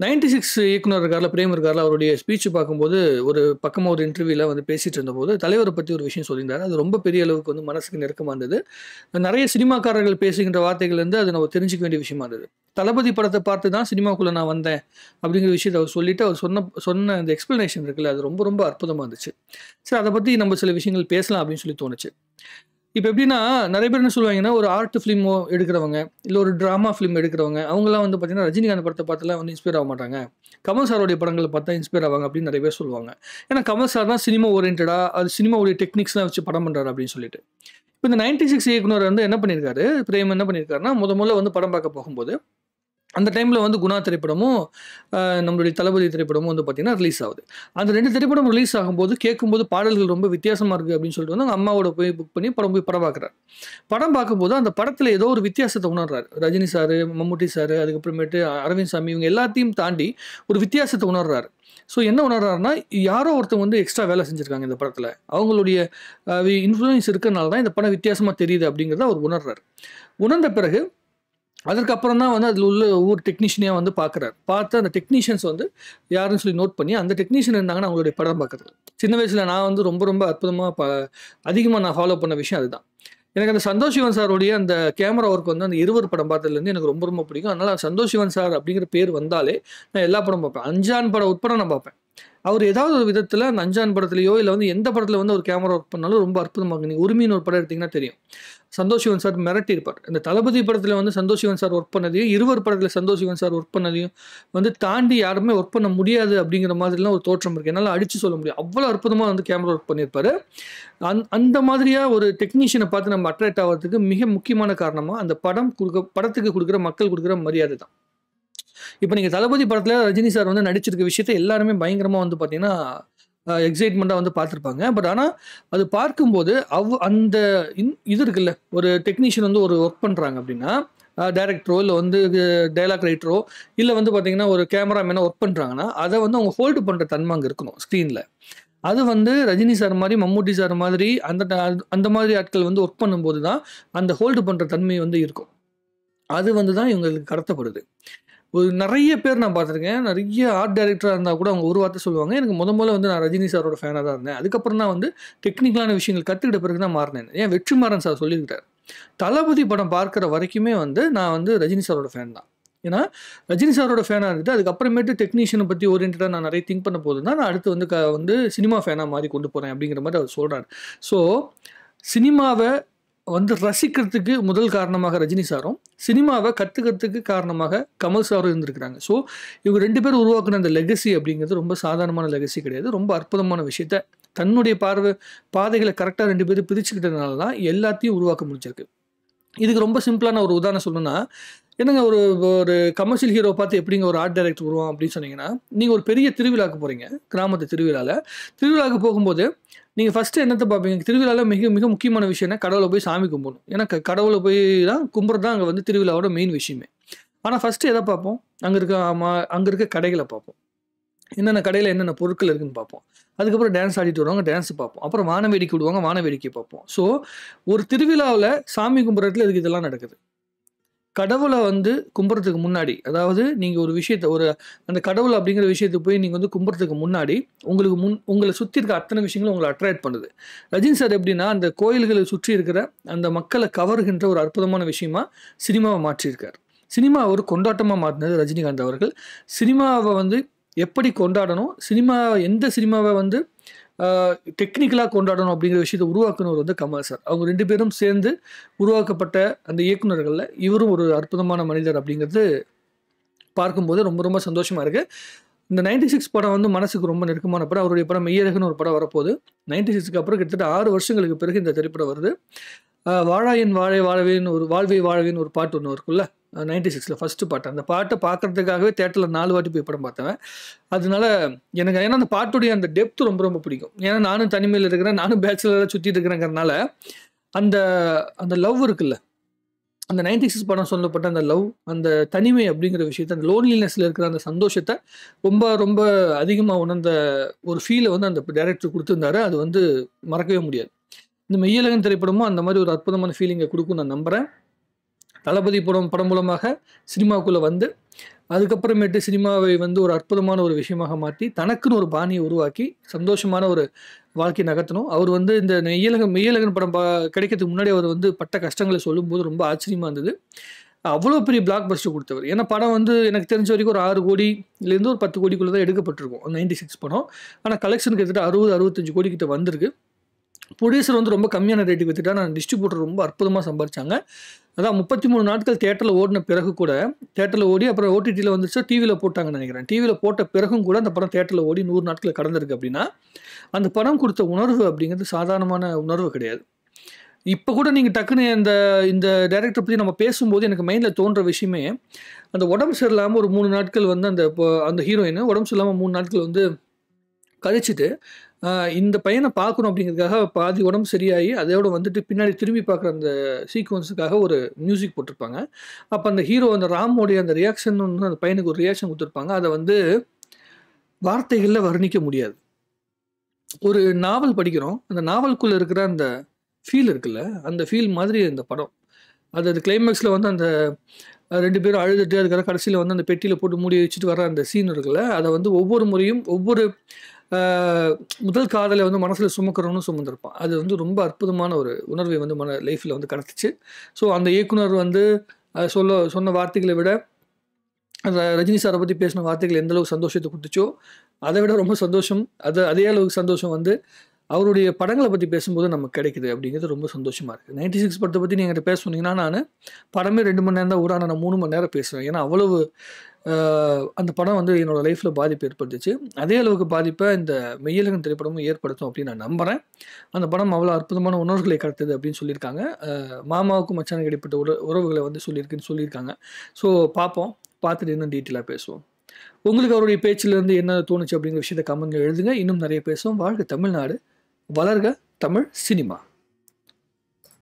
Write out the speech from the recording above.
96 இயக்குனர் இருக்கார்ல, பிரேம் இருக்கார்ல, அவருடைய ஸ்பீச் பார்க்கும்போது ஒரு பக்கமா ஒரு இன்டர்வியூல வந்து பேசிட்டு இருந்தபோது, தலைவர பத்தி ஒரு விஷயம் சொல்லியிருந்தாரு. அது ரொம்ப பெரிய அளவுக்கு வந்து மனசுக்கு நெருக்கமா இருந்தது. நெறைய சினிமாக்காரர்கள் பேசுகின்ற வார்த்தைகள்லேருந்து அது நம்ம தெரிஞ்சுக்க வேண்டிய விஷயமா இருந்தது. தளபதி படத்த பார்த்து தான் சினிமாக்குள்ள நான் வந்தேன், அப்படிங்கிற விஷயத்த அவர் சொல்லிட்டு, அவர் சொன்ன அந்த எக்ஸ்ப்ளனேஷன் இருக்குல்ல, அது ரொம்ப ரொம்ப அற்புதமா இருந்துச்சு. சரி, அத பத்தி நம்ம சில விஷயங்கள் பேசலாம் அப்படின்னு சொல்லி தோணுச்சு. இப்ப எப்படின்னா, நெறைய பேர் என்ன சொல்லுவாங்கன்னா, ஒரு ஆர்ட் ஃபிலிமோ எடுக்கிறவங்க, இல்ல ஒரு டிராமா ஃபிலிம் எடுக்கிறவங்க, அவங்கலாம் வந்து பார்த்தீங்கன்னா, ரஜினிகாந்த் படத்த பார்த்துலாம் வந்து இன்ஸ்பயர் ஆக மாட்டாங்க. கமல் சாரோடைய படங்கள பார்த்தா இன்ஸ்பயர் ஆவாங்க அப்படின்னு நெறைய பேர் சொல்லுவாங்க. ஏன்னா, கமல் சார் தான் சினிமா ஓரியன்டடா, அது சினிமாவுடைய டெக்னிக்ஸ்லாம் வச்சு படம் பண்றாரு அப்படின்னு சொல்லிட்டு. இப்ப இந்த 96 இயக்குனர் வந்து என்ன பண்ணியிருக்காரு, பிரேம் என்ன பண்ணியிருக்காருன்னா, மொதல்ல வந்து படம் பார்க்க போகும்போது, அந்த டைம்ல வந்து குணா திரைப்படமும், நம்மளுடைய தளபதி திரைப்படமும் வந்து பார்த்தீங்கன்னா ரிலீஸ் ஆகுது. அந்த 2 திரைப்படம் ரிலீஸ் ஆகும்போது, கேட்கும்போது பாடல்கள் ரொம்ப வித்தியாசமா இருக்கு அப்படின்னு சொல்லிட்டு வந்து அவங்க அம்மாவோட போய் புக் பண்ணி போய் படம் பார்க்குறாரு. படம் பார்க்கும்போது அந்த படத்துல ஏதோ ஒரு வித்தியாசத்த உணர்றாரு. ரஜினி சாரு, மம்முட்டி சாரு, அதுக்கப்புறமேட்டு அரவிந்த் சாமி இவங்க எல்லாத்தையும் தாண்டி ஒரு வித்தியாசத்த உணர்றாரு. ஸோ என்ன உணர்றாருன்னா, யாரோ ஒருத்தவங்க வந்து எக்ஸ்ட்ரா வேலை செஞ்சிருக்காங்க இந்த படத்துல. அவங்களுடைய இன்ஃப்ளூயன்ஸ் இருக்கனால தான் இந்த படம் வித்தியாசமா தெரியுது அப்படிங்கிறத அவர் உணர்றாரு. உணர்ந்த பிறகு அதற்கப்புறம் தான் வந்து அதில உள்ள ஒவ்வொரு டெக்னீஷியனையா வந்து பார்க்குறாரு. பார்த்து அந்த டெக்னீஷியன்ஸ் வந்து யாருன்னு சொல்லி நோட் பண்ணி, அந்த டெக்னீஷியன் இருந்தாங்கன்னா அவங்களுடைய படம் பார்க்குறது. சின்ன வயசுல நான் வந்து ரொம்ப ரொம்ப அற்புதமா அதிகமா நான் ஃபாலோ பண்ண விஷயம் அதுதான். எனக்கு அந்த சந்தோஷ் சிவன் சாருடைய அந்த கேமரா ஒர்க் வந்து அந்த இருவர் படம் பார்த்ததுலேருந்து எனக்கு ரொம்ப ரொம்ப பிடிக்கும். அதனால சந்தோஷ் சிவன் சார் அப்படிங்கிற பேர் வந்தாலே நான் எல்லா படமும் பார்ப்பேன். அஞ்சான் படம் உட்பட நான் பார்ப்பேன். அவர் ஏதாவது ஒரு விதத்துல அந்த அஞ்சான் படத்துலயோ, இல்ல வந்து எந்த படத்துல வந்து ஒரு கேமரா ஒர்க் பண்ணாலும் ரொம்ப அற்புதமா இருக்கும். நீங்க உரிமைன்னு ஒரு படம் எடுத்தீங்கன்னா தெரியும். சந்தோஷ் சிவன் சார் மிரட்டியிருப்பார். இந்த தளபதி படத்துல வந்து சந்தோஷ் சிவன் சார் ஒர்க் பண்ணதையும், இருவர் படத்துல சந்தோஷ் சிவன் சார் ஒர்க் பண்ணதையும் வந்து தாண்டி யாருமே ஒர்க் பண்ண முடியாது அப்படிங்கிற மாதிரிலாம் ஒரு தோற்றம் இருக்கு. என்னால அடிச்சு சொல்ல முடியும். அவ்வளோ அற்புதமா வந்து கேமரா ஒர்க் பண்ணியிருப்பாரு. அந்த மாதிரியா ஒரு டெக்னீஷியனை பார்த்து நம்ம அட்ராக்ட் ஆவறதுக்கு மிக முக்கியமான காரணமா, அந்த படத்துக்கு குடுக்குற மக்கள் குடுக்குற மரியாதை தான். இப்ப நீங்க தளபதி படத்துல ரஜினி சார் வந்து நடிச்சிருக்க விஷயத்த எல்லாருமே பயங்கரமா வந்து பார்த்தீங்கன்னா, எக்ஸைட்மென்ட்டா வந்து பார்த்துருப்பாங்க. பட் ஆனா, அது பார்க்கும்போது அந்த இது இருக்குல்ல, ஒரு டெக்னீஷியன் வந்து ஒரு ஒர்க் பண்றாங்க அப்படின்னா, டைரக்டரோ இல்ல வந்து டயலாக் ரைட்டரோ இல்ல வந்து பார்த்தீங்கன்னா, ஒரு கேமராமேனோ ஒர்க் பண்றாங்கன்னா, அத வந்து அவங்க ஹோல்டு பண்ற தன்மை அங்க இருக்கணும் ஸ்க்ரீன்ல. அது வந்து ரஜினி சார் மாரி, மம்மூட்டி சார் மாதிரி அந்த மாதிரி ஆட்கள் வந்து ஒர்க் பண்ணும்போது தான், அந்த ஹோல்டு பண்ற தன்மை வந்து இருக்கும். அது வந்து தான் இவங்களுக்கு கடத்தப்படுது. ஒரு நெறைய பேர் நான் பார்த்துருக்கேன். நெறைய ஆர்ட் டைரக்டரா இருந்தா கூட அவங்க ஒரு வார்த்தை சொல்லுவாங்க. எனக்கு மொதல்ல வந்து நான் ரஜினி சாரோட ஃபேனா தான் இருந்தேன். அதுக்கப்புறம் தான் வந்து டெக்னிக்கலான விஷயங்கள் கத்துக்கிட்ட பிறகு தான் மாறுனேன். ஏன் வெற்றிமாறன் சார் சொல்லியிருக்காரு. தளபதி படம் பார்க்குற வரைக்குமே வந்து நான் வந்து ரஜினி சாரோட ஃபேன் தான். ஏன்னா, ரஜினி சாரோட ஃபேனா இருந்துட்டு, அதுக்கப்புறமேட்டு டெக்னீஷியன பத்தி ஓரியன்டடா நான் நெறைய திங்க் பண்ண போது தான், நான் அடுத்து வந்து சினிமா ஃபேனா மாறி கொண்டு போறேன் அப்படிங்கிற மாரி அவர் சொல்றாரு. ஸோ, சினிமாவ வந்து ரசிக்கிறதுக்கு முதல் காரணமாக ரஜினி சாரும், சினிமாவ கத்துக்கிறதுக்கு காரணமாக கமல் சாரும் இருந்திருக்கிறாங்க. ஸோ, இவங்க 2 பேரும் உருவாக்குன அந்த லெகசி அப்படிங்கிறது ரொம்ப சாதாரணமான லெகசி கிடையாது. ரொம்ப அற்புதமான விஷயத்த தன்னுடைய பாதைகள கரெக்ட்டா 2 பேரும் பிரிச்சுக்கிட்டதுனால தான் எல்லாத்தையும் உருவாக்க முடிஞ்சிருக்கு. இதுக்கு ரொம்ப சிம்பிளான ஒரு உதாரணம் சொல்லணும்னா, என்னங்க ஒரு ஒரு கமர்ஷியல் ஹீரோ பார்த்து எப்படிங்க ஒரு ஆர்ட் டைரக்டர் உருவாகும் அப்படின்னு சொன்னீங்கன்னா, நீங்க ஒரு பெரிய திருவிழாவுக்கு போறீங்க. கிராமத்து திருவிழால. திருவிழாவுக்கு போகும்போது, நீங்க ஃபர்ஸ்ட்டு என்னத்த பார்ப்பீங்க? திருவிழால மிக மிக முக்கியமான விஷயம் என்ன? கடவுள போய் சாமி கும்பிடணும். ஏன்னா கடவுள போய் தான் கும்பிடுறது தான் அங்க வந்து திருவிழாவோட மெயின் விஷயமே. ஆனா ஃபர்ஸ்ட்டு எத பார்ப்போம்? அங்க இருக்க கடைகள பார்ப்போம். என்னென்ன கடையில என்னென்ன பொருட்கள் இருக்குன்னு பார்ப்போம். அதுக்கப்புறம் டான்ஸ் ஆடிட்டு வருவாங்க, டான்ஸ் பார்ப்போம். அப்புறம் வான வேடிக்கை விடுவாங்க, வான வேடிக்கை பார்ப்போம். ஸோ, ஒரு திருவிழாவுல சாமி கும்பிடுற இடத்துல எதுக்கு இதெல்லாம் நடக்குது? கடவுள வந்து கும்பிடுறதுக்கு முன்னாடி, அதாவது நீங்க ஒரு விஷயத்த அந்த கடவுள் அப்படிங்கிற விஷயத்த போய் நீங்க வந்து கும்பிடுறதுக்கு முன்னாடி, உங்கள சுத்தி இருக்க அத்தனை விஷயங்களும் உங்கள அட்ராக்ட் பண்ணுது. ரஜினி சார் எப்படின்னா, அந்த கோயில்கள சுற்றி இருக்கிற அந்த மக்கள கவர்கின்ற ஒரு அற்புதமான விஷயமா சினிமாவ மாற்றியிருக்காரு. சினிமாவ ஒரு கொண்டாட்டமா மாத்துனது ரஜினிகாந்த் அவர்கள். சினிமாவ வந்து எப்படி கொண்டாடணும், எந்த சினிமாவ வந்து டெக்னிக்கலா கொண்டாடணும் அப்படிங்கிற விஷயத்த உருவாக்குனவர் வந்து கமல் சார். அவங்க 2 பேரும் சேர்ந்து உருவாக்கப்பட்ட அந்த இயக்குனர்கள்ல இவரும் ஒரு அற்புதமான மனிதர் அப்படிங்கிறது பார்க்கும்போது ரொம்ப ரொம்ப சந்தோஷமா இருக்கு. இந்த 96 படம் வந்து மனசுக்கு ரொம்ப நெருக்கமான படம். அவருடைய படம் மெய்யழகுன்னு ஒரு படம் வரப்போகுது. 96க்கு அப்புறம் கிட்டத்தட்ட 6 வருஷங்களுக்கு பிறகு இந்த திரைப்படம் வருது. வாழாயன் வாழை வாழவேன்னு ஒரு வாழ்வை வாழவேன்னு ஒரு பாட்டு ஒண்ணு இருக்குல்ல. 96ல ஃபர்ஸ்ட் பாட்டு. அந்த பாட்ட பார்க்கறதுக்காகவே தியேட்டர்ல 4 வாட்டி போய் படம் பார்த்தவன். அதனால எனக்கு ஏன்னா அந்த பாட்டுடைய அந்த டெப்த் ரொம்ப ரொம்ப பிடிக்கும். ஏன்னா நானும் தனிமையில இருக்கிறேன். நானும் பேச்சுலரா சுத்திட்டு இருக்கிறேங்கிறனால, அந்த அந்த லவ் இருக்குல்ல. அந்த 96 படம் சொல்லப்பட்ட அந்த லவ், அந்த தனிமை அப்படிங்கிற விஷயத்த, அந்த லோன்லினஸ்ல இருக்கிற அந்த சந்தோஷத்த ரொம்ப ரொம்ப அதிகமா உணர்ந்த ஒரு ஃபீல வந்து அந்த டைரக்டர் குடுத்திருந்தாரு. அது வந்து மறக்கவே முடியாது. இந்த மெய்யழகன் திரைப்படமும் அந்த மாரி ஒரு அற்புதமான ஃபீலிங்க குடுக்கும்னு நான் நம்புறேன். தளபதி படம் மூலமாக சினிமாவுக்குள்ள வந்து அதுக்கப்புறமேட்டு சினிமாவை வந்து ஒரு அற்புதமான ஒரு விஷயமாக மாற்றி தனக்குன்னு ஒரு பாணியை உருவாக்கி சந்தோஷமான ஒரு வாழ்க்கை நகர்த்தணும். அவர் வந்து இந்த மெய்யழகன் படம் கிடைக்கிறதுக்கு முன்னாடி அவர் வந்து பட்ட கஷ்டங்களை சொல்லும்போது ரொம்ப ஆச்சரியமா இருந்தது. அவ்வளோ பெரிய பிளாக் பஸ்டர் கொடுத்தவர். ஏன்னா படம் வந்து எனக்கு தெரிஞ்ச வரைக்கும் ஒரு 6 கோடியிலேருந்து ஒரு 10 கோடிக்குள்ள தான் எடுக்கப்பட்டிருக்கும் 96 படம். ஆனால் கலெக்ஷன் கிட்டத்தட்ட 60-65 கோடி கிட்ட வந்திருக்கு. ப்ரொடியூசர் வந்து ரொம்ப கம்மியான ரேட்டுக்கு வித்துட்டா, நான் டிஸ்ட்ரிபியூட்டர் ரொம்ப அற்புதமாக சம்பாரிச்சாங்க. அதான் 33 நாட்கள் தியேட்டரில் ஓடின பிறகு கூட, தியேட்டரில் ஓடி அப்புறம் ஓடிடியில் வந்துச்சு, டிவியில் போட்டாங்கன்னு நினைக்கிறேன். டிவியில் போட்ட பிறகும் கூட அந்த படம் தியேட்டரில் ஓடி 100 நாட்கள் கடந்திருக்கு அப்படின்னா, அந்த படம் கொடுத்த உணர்வு அப்படிங்கிறது சாதாரணமான உணர்வு கிடையாது. இப்போ கூட நீங்கள் டக்குன்னு இந்த டைரக்டரை பற்றி நம்ம பேசும்போது எனக்கு மைண்டில் தோன்ற விஷயமே, அந்த உடம்பு சரியில்லாமல் ஒரு 3 நாட்கள் வந்து அந்த ஹீரோயின் உடம்பு சரியில்லாமல் 3 நாட்கள் வந்து கழிச்சிட்டு இந்த பையனை பார்க்கணும் அப்படிங்கிறதுக்காக பாதி உடம்பு சரியாகி அதோட வந்துட்டு பின்னாடி திரும்பி பார்க்குற அந்த சீக்வன்ஸுக்காக ஒரு மியூசிக் போட்டிருப்பாங்க. அப்போ அந்த ஹீரோ அந்த ராமோடைய அந்த ரியாக்ஷன் வந்து அந்த பையனுக்கு ஒரு ரியாக்ஷன் கொடுத்துருப்பாங்க. அதை வந்து வார்த்தைகளில் வர்ணிக்க முடியாது. ஒரு நாவல் படிக்கிறோம், அந்த நாவலுக்குள்ளே இருக்கிற அந்த ஃபீல் இருக்குல்ல, அந்த ஃபீல் மாதிரி இந்த படம். அது கிளைமேக்ஸில் வந்து அந்த 2 பேரும் அழுதுட்டு அதுக்காக கடைசியில் வந்து அந்த பெட்டியில் போட்டு மூடி வச்சுட்டு வர அந்த சீன் இருக்குல்ல, அதை வந்து ஒவ்வொரு முறையும் ஒவ்வொரு முதல் காதலை வந்து மனசில் சுமக்கிறவனும் சுமந்திருப்பான். அது வந்து ரொம்ப அற்புதமான ஒரு உணர்வை வந்து லைஃப்பில் வந்து கடத்துச்சு. ஸோ அந்த இயக்குனர் வந்து சொன்ன வார்த்தைகளை விட அந்த ரஜினி சாரை பற்றி பேசின வார்த்தைகள் எந்த அளவுக்கு சந்தோஷத்தை கொடுத்துச்சோ அதை விட ரொம்ப சந்தோஷம், அதே அளவுக்கு சந்தோஷம் வந்து அவருடைய படங்களை பற்றி பேசும்போது நமக்கு கிடைக்குது அப்படிங்கிறது ரொம்ப சந்தோஷமாக இருக்குது. 96 படத்தை பற்றி நீங்கள் என்கிட்ட பேச சொன்னீங்கன்னா, நான் படமே 2 மணி நேரம் தான் ஓட, நான் 3 மணி நேரம் பேசுவேன். ஏன்னா அவ்வளவு அந்த படம் வந்து என்னோடய லைஃப்பில் பாதிப்பு ஏற்படுத்துச்சு. அதே அளவுக்கு பாதிப்பை இந்த மெய்யழகன் திரைப்படமும் ஏற்படுத்தும் அப்படின்னு நான் நம்புகிறேன். அந்த படம் அவ்வளோ அற்புதமான உணர்வுகளை கடத்துது அப்படின்னு சொல்லியிருக்காங்க. மாமாவுக்கும் மச்சானுக்கு இடைப்பட்ட உறவுகளை வந்து சொல்லியிருக்காங்க. ஸோ பார்ப்போம், பார்த்துட்டு இன்னும் டீட்டெயிலாக பேசுவோம். உங்களுக்கு அவருடைய பேச்சிலேருந்து என்ன தோணுச்சு அப்படிங்கிற விஷயத்தை கமெண்ட்ல எழுதுங்க. இன்னும் நிறைய பேசுவோம். வாழ்க தமிழ்நாடு, வளர்க தமிழ் சினிமா.